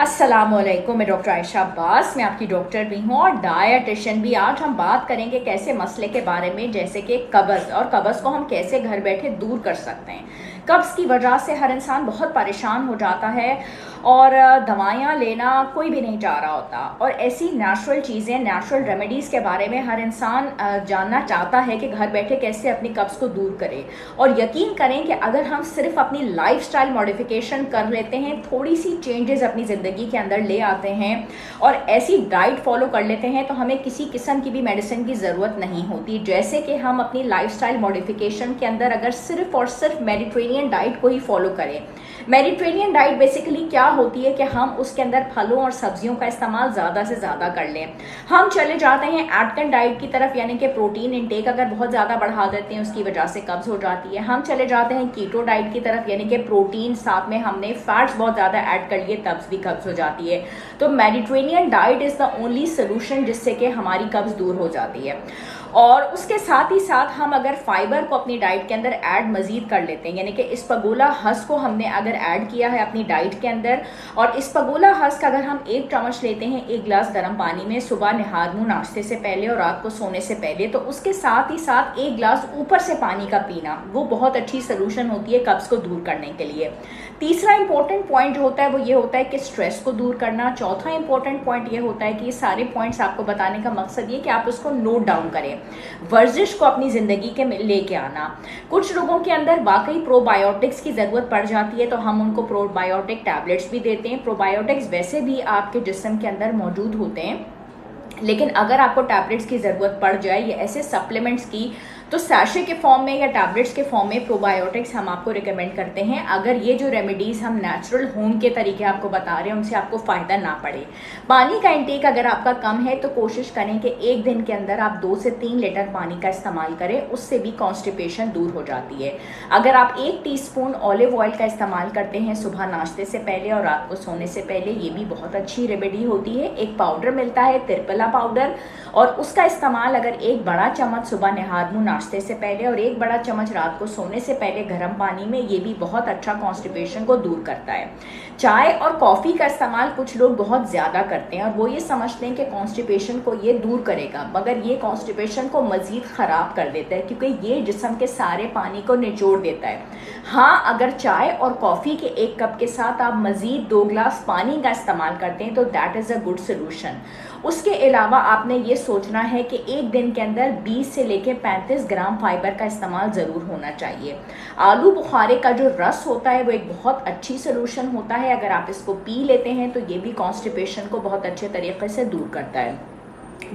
अस्सलामुअलैकुम, मैं डॉक्टर आयशा अब्बास। मैं आपकी डॉक्टर भी हूँ और डायटिशियन भी। आज हम बात करेंगे कैसे मसले के बारे में, जैसे कि कब्ज़, और कब्ज़ को हम कैसे घर बैठे दूर कर सकते हैं। कब्ज़ की वजह से हर इंसान बहुत परेशान हो जाता है और दवाइयाँ लेना कोई भी नहीं चाह रहा होता, और ऐसी नेचुरल चीज़ें, नेचुरल रेमेडीज़ के बारे में हर इंसान जानना चाहता है कि घर बैठे कैसे अपनी कब्ज़ को दूर करें। और यकीन करें कि अगर हम सिर्फ अपनी लाइफस्टाइल मॉडिफिकेशन कर लेते हैं, थोड़ी सी चेंजेस अपनी ज़िंदगी के अंदर ले आते हैं और ऐसी डाइट फॉलो कर लेते हैं, तो हमें किसी किस्म की भी मेडिसिन की ज़रूरत नहीं होती। जैसे कि हम अपनी लाइफस्टाइल मॉडिफिकेशन के अंदर अगर सिर्फ और सिर्फ मेडिटेरेनियन डाइट को ही फॉलो करें। मेडिटेरेनियन डाइट बेसिकली क्या होती है कि हम उसके अंदर फलों और सब्जियों का इस्तेमाल ज़्यादा से ज़्यादा कर लें। हम चले जाते हैं एटकन डाइट की तरफ, यानी कि प्रोटीन इंटेक अगर बहुत ज़्यादा बढ़ा देते हैं, उसकी वजह से कब्ज़ हो जाती है। हम चले जाते हैं कीटो डाइट की तरफ, यानी कि प्रोटीन साथ में हमने फैट्स बहुत ज़्यादा ऐड कर लिए, तब भी कब्ज़ हो जाती है। तो Mediterranean diet is the only solution जिससे कि हमारी कब्ज़ दूर हो जाती है। और उसके साथ ही साथ हम अगर फाइबर को अपनी डाइट के अंदर ऐड मज़ीद कर लेते हैं, यानी कि इस्पगोला हस्क को हमने अगर ऐड किया है अपनी डाइट के अंदर, और इस्पगोला हस्क अगर हम 1 चम्मच लेते हैं 1 गिलास गर्म पानी में सुबह नहा मुँह नाश्ते से पहले और रात को सोने से पहले, तो उसके साथ ही साथ 1 गिलास ऊपर से पानी का पीना, वो बहुत अच्छी सोल्यूशन होती है कब्ज़ को दूर करने के लिए। तीसरा इंपॉर्टेंट पॉइंट जो होता है वो ये होता है कि स्ट्रेस को दूर करना। चौथा इंपॉर्टेंट पॉइंट ये होता है कि ये सारे पॉइंट्स आपको बताने का मकसद ये कि आप उसको नोट डाउन करें। वर्जिश को अपनी ज़िंदगी के में लेके आना। कुछ लोगों के अंदर वाकई प्रोबायोटिक्स की ज़रूरत पड़ जाती है, तो हम उनको प्रोबायोटिक टैबलेट्स भी देते हैं। प्रोबायोटिक्स वैसे भी आपके जिस्म के अंदर मौजूद होते हैं, लेकिन अगर आपको टैबलेट्स की ज़रूरत पड़ जाए या ऐसे सप्लीमेंट्स की, तो सैशे के फॉर्म में या टैबलेट्स के फॉर्म में प्रोबायोटिक्स हम आपको रिकमेंड करते हैं, अगर ये जो रेमेडीज़ हम नेचुरल होम के तरीके आपको बता रहे हैं उनसे आपको फ़ायदा ना पड़े। पानी का इंटेक अगर आपका कम है तो कोशिश करें कि एक दिन के अंदर आप 2 से 3 लीटर पानी का इस्तेमाल करें, उससे भी कॉन्स्टिपेशन दूर हो जाती है। अगर आप 1 टीस्पून ऑलिव ऑयल का इस्तेमाल करते हैं सुबह नाश्ते से पहले और रात को सोने से पहले, ये भी बहुत अच्छी रेमेडी होती है। एक पाउडर मिलता है त्रिफला पाउडर, और उसका इस्तेमाल अगर 1 बड़ा चम्मच सुबह नहा मुँह नाश्ते से पहले और 1 बड़ा चम्मच रात को सोने से पहले गर्म पानी में, ये भी बहुत अच्छा कॉन्स्टिपेशन को दूर करता है। चाय और कॉफ़ी का इस्तेमाल कुछ लोग बहुत ज़्यादा करते हैं और वो ये समझते हैं कि कॉन्स्टिपेशन को ये दूर करेगा, मगर ये कॉन्स्टिपेशन को मज़ीद ख़राब कर देता है, क्योंकि ये जिस्म के सारे पानी को निचोड़ देता है। हाँ, अगर चाय और कॉफ़ी के 1 कप के साथ आप मज़ीद 2 गिलास पानी का इस्तेमाल करते हैं तो that is a good solution. उसके अलावा आपने ये सोचना है कि एक दिन के अंदर 20 से लेकर 35 ग्राम फाइबर का इस्तेमाल ज़रूर होना चाहिए। आलू बुखारे का जो रस होता है वो एक बहुत अच्छी सोल्यूशन होता है, अगर आप इसको पी लेते हैं तो ये भी कॉन्स्टिपेशन को बहुत अच्छे तरीके से दूर करता है।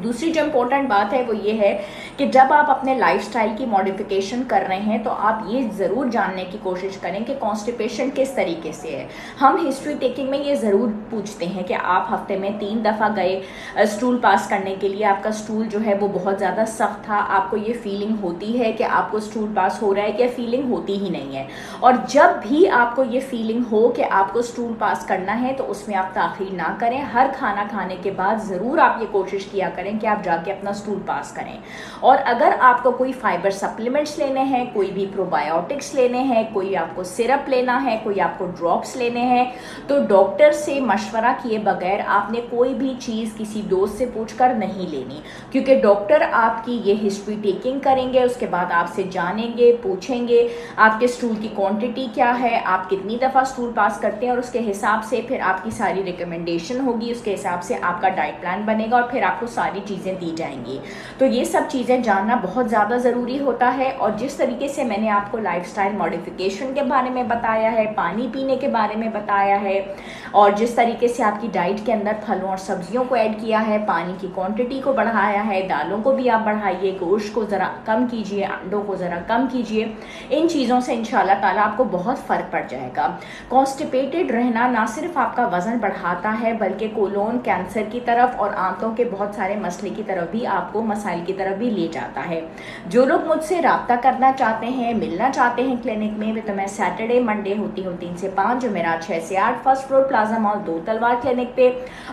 दूसरी जो इम्पोर्टेंट बात है वो ये है कि जब आप अपने लाइफस्टाइल की मॉडिफिकेशन कर रहे हैं तो आप ये ज़रूर जानने की कोशिश करें कि कॉन्स्टिपेशन किस तरीके से है। हम हिस्ट्री टेकिंग में ये ज़रूर पूछते हैं कि आप हफ्ते में 3 दफ़ा गए स्टूल पास करने के लिए, आपका स्टूल जो है वो बहुत ज़्यादा सख्त था, आपको ये फीलिंग होती है कि आपको स्टूल पास हो रहा है, क्या फीलिंग होती ही नहीं है। और जब भी आपको ये फीलिंग हो कि आपको स्टूल पास करना है तो उसमें आप ताख़ीर ना करें। हर खाना खाने के बाद ज़रूर आप ये कोशिश किया करें कि आप जाके अपना स्टूल पास करें। और अगर आपको कोई फाइबर सप्लीमेंट्स लेने हैं, कोई भी प्रोबायोटिक्स लेने हैं, कोई आपको सिरप लेना है, कोई आपको ड्रॉप्स लेने हैं, तो डॉक्टर से मशवरा किए बगैर आपने कोई भी चीज़ किसी दोस्त से पूछकर नहीं लेनी, क्योंकि डॉक्टर आपकी ये हिस्ट्री टेकिंग करेंगे, उसके बाद आपसे जानेंगे, पूछेंगे आपके स्टूल की क्वांटिटी क्या है, आप कितनी दफ़ा स्टूल पास करते हैं, और उसके हिसाब से फिर आपकी सारी रिकमेंडेशन होगी, उसके हिसाब से आपका डाइट प्लान बनेगा और फिर आपको सारी चीज़ें दी जाएंगी। तो ये सब चीज़ें जानना बहुत ज़्यादा ज़रूरी होता है। और जिस तरीके से मैंने आपको लाइफस्टाइल मॉडिफिकेशन के बारे में बताया है, पानी पीने के बारे में बताया है, और जिस तरीके से आपकी डाइट के अंदर फलों और सब्जियों को ऐड किया है, पानी की क्वांटिटी को बढ़ाया है, दालों को भी आप बढ़ाइए, गोश्त को ज़रा कम कीजिए, अंडों को ज़रा कम कीजिए, इन चीज़ों से इंशाल्लाह ताला आपको बहुत फ़र्क पड़ जाएगा। कॉन्स्टिपेटेड रहना ना सिर्फ आपका वज़न बढ़ाता है, बल्कि कोलोन कैंसर की तरफ और आंतों के बहुत सारे मसले की तरफ भी, आपको मसाइल की तरफ भी ले जाता है। जो लोग मुझसे रब्ता करना चाहते हैं, मिलना चाहते हैं क्लिनिक में, तो मैं सैटरडे मंडे होती हूँ 3 से 5, जो मेरा 6 से 8 फर्स्ट फ्लोर प्लाजा मॉल 2 तलवार क्लिनिक पे,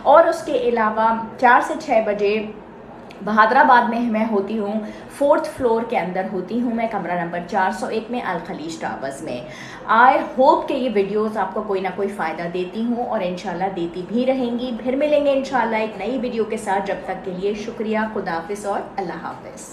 और उसके अलावा 4 से 6 बजे बहादराबाद में मैं होती हूँ, 4th फ्लोर के अंदर होती हूँ मैं, कमरा नंबर 401 में, अल खलीज टावर्स में। आई होप कि ये वीडियोस आपको कोई ना कोई फ़ायदा देती हूँ और इंशाल्लाह देती भी रहेंगी। फिर मिलेंगे इंशाल्लाह एक नई वीडियो के साथ। जब तक के लिए शुक्रिया, खुदा हाफिज़ और अल्लाह हाफिज़।